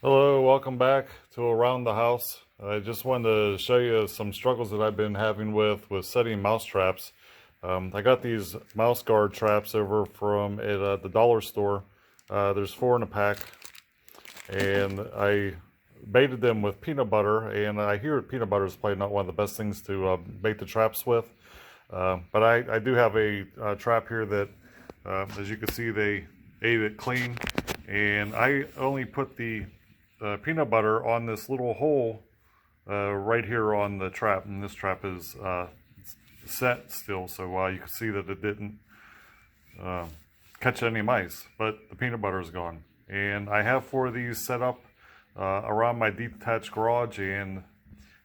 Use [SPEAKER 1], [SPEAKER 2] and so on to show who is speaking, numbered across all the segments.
[SPEAKER 1] Hello, welcome back to Around the House. I just wanted to show you some struggles that I've been having with setting mouse traps. I got these mouse guard traps over from at the dollar store. There's 4 in a pack, and I baited them with peanut butter, and I hear peanut butter is probably not one of the best things to bait the traps with. But I do have a trap here that, as you can see, they ate it clean, and I only put the peanut butter on this little hole right here on the trap, and this trap is set still, so you can see that it didn't catch any mice, but the peanut butter is gone. And I have 4 of these set up around my detached garage, and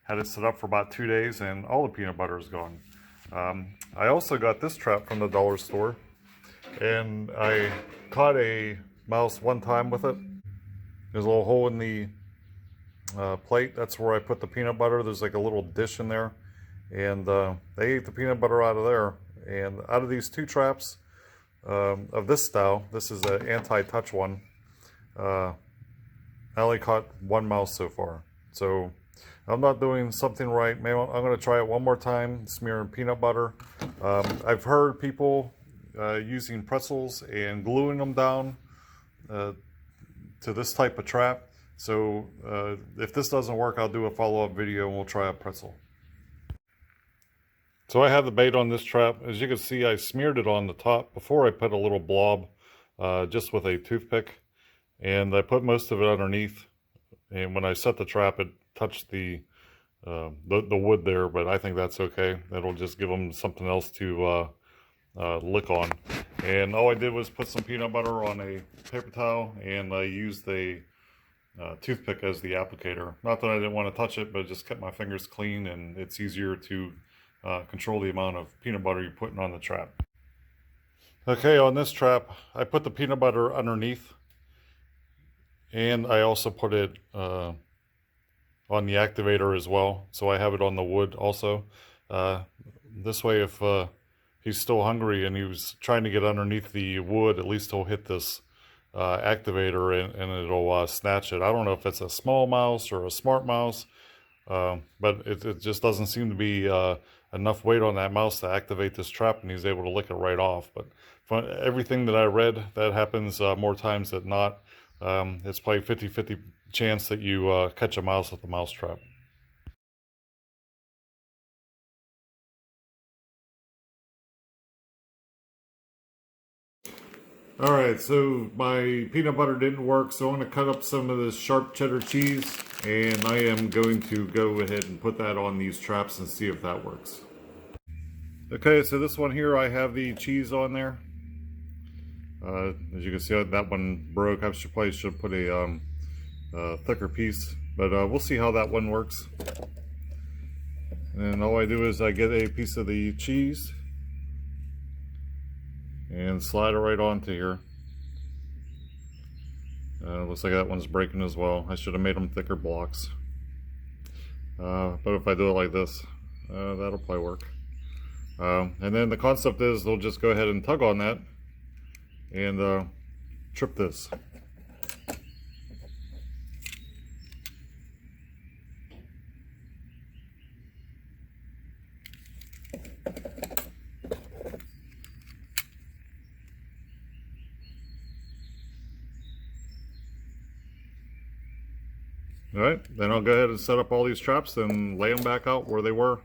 [SPEAKER 1] had it set up for about 2 days, and all the peanut butter is gone. I also got this trap from the dollar store, and I caught a mouse one time with it. There's a little hole in the plate. That's where I put the peanut butter. There's like a little dish in there, and they ate the peanut butter out of there. And out of these 2 traps of this style, this is an anti-touch one, I only caught 1 mouse so far. So I'm not doing something right. Maybe I'm going to try it one more time, smearing peanut butter. I've heard people using pretzels and gluing them down to this type of trap. So if this doesn't work, I'll do a follow-up video and we'll try a pretzel. So I have the bait on this trap. As you can see, I smeared it on the top before I put a little blob just with a toothpick, and I put most of it underneath. And when I set the trap, it touched the wood there, but I think that's okay. That'll just give them something else to lick on. And all I did was put some peanut butter on a paper towel, and I used a toothpick as the applicator. Not that I didn't want to touch it, but it just kept my fingers clean, and it's easier to control the amount of peanut butter you're putting on the trap. Okay, on this trap, I put the peanut butter underneath, and I also put it on the activator as well, so I have it on the wood also. This way, if he's still hungry and he was trying to get underneath the wood, at least he'll hit this activator and it'll snatch it. I don't know if it's a small mouse or a smart mouse, but it just doesn't seem to be enough weight on that mouse to activate this trap, and he's able to lick it right off. But from everything that I read, that happens more times than not. It's probably 50-50 chance that you catch a mouse with a mouse trap. Alright, so my peanut butter didn't work, so I'm going to cut up some of this sharp cheddar cheese, and I am going to go ahead and put that on these traps and see if that works. Okay, so this one here, I have the cheese on there. As you can see, that one broke. I probably should put a thicker piece, but we'll see how that one works. And all I do is I get a piece of the cheese and slide it right onto here. Looks like that one's breaking as well. I should have made them thicker blocks. But if I do it like this, that'll probably work. And then the concept is they'll just go ahead and tug on that and trip this. Alright, then I'll go ahead and set up all these traps and lay them back out where they were.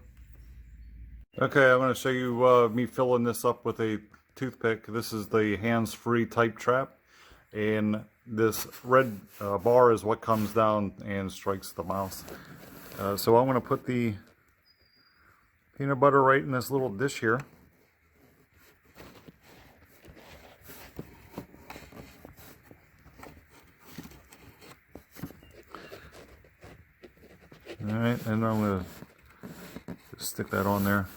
[SPEAKER 1] Okay, I'm going to show you me filling this up with a toothpick. This is the hands-free type trap, and this red bar is what comes down and strikes the mouse. So I'm going to put the peanut butter right in this little dish here. Alright, and I'm going to just stick that on there.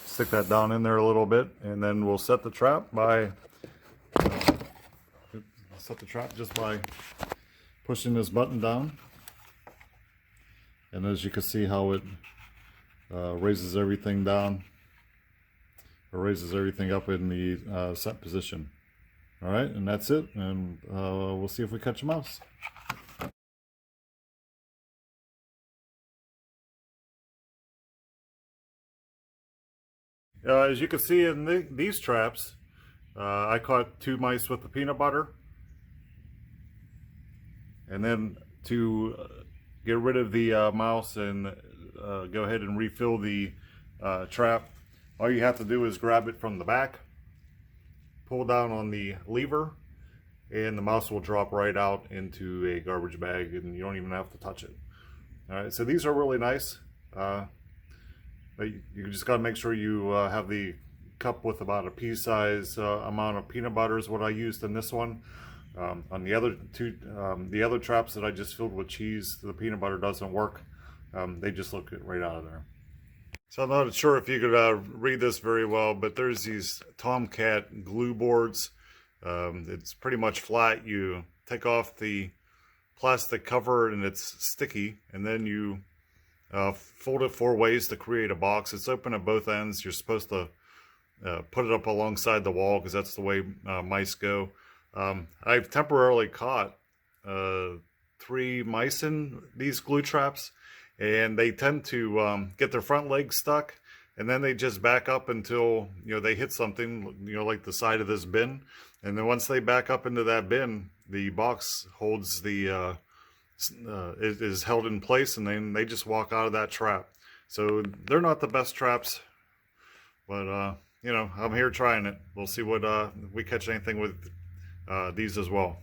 [SPEAKER 1] Stick that down in there a little bit, and then we'll set the trap by just by pushing this button down. And as you can see how it raises everything down, or raises everything up in the set position. All right, and that's it, and we'll see if we catch a mouse. As you can see in these traps, I caught 2 mice with the peanut butter. And then to get rid of the mouse and go ahead and refill the trap, all you have to do is grab it from the back, pull down on the lever, and the mouse will drop right out into a garbage bag, and you don't even have to touch it. All right, so these are really nice. But you just got to make sure you have the cup with about a pea-size amount of peanut butter is what I used in this one. On the other two, the other traps that I just filled with cheese, the peanut butter doesn't work. They just look right out of there. So I'm not sure if you could read this very well, but there's these Tomcat glue boards. It's pretty much flat. You take off the plastic cover and it's sticky, and then you fold it 4 ways to create a box. It's open at both ends. You're supposed to put it up alongside the wall because that's the way mice go. I've temporarily caught 3 mice in these glue traps, and they tend to get their front legs stuck, and then they just back up until they hit something, like the side of this bin, and then once they back up into that bin, the box holds the it is held in place, and then they just walk out of that trap. So they're not the best traps, but I'm here trying it. We'll see what if we catch anything with these as well.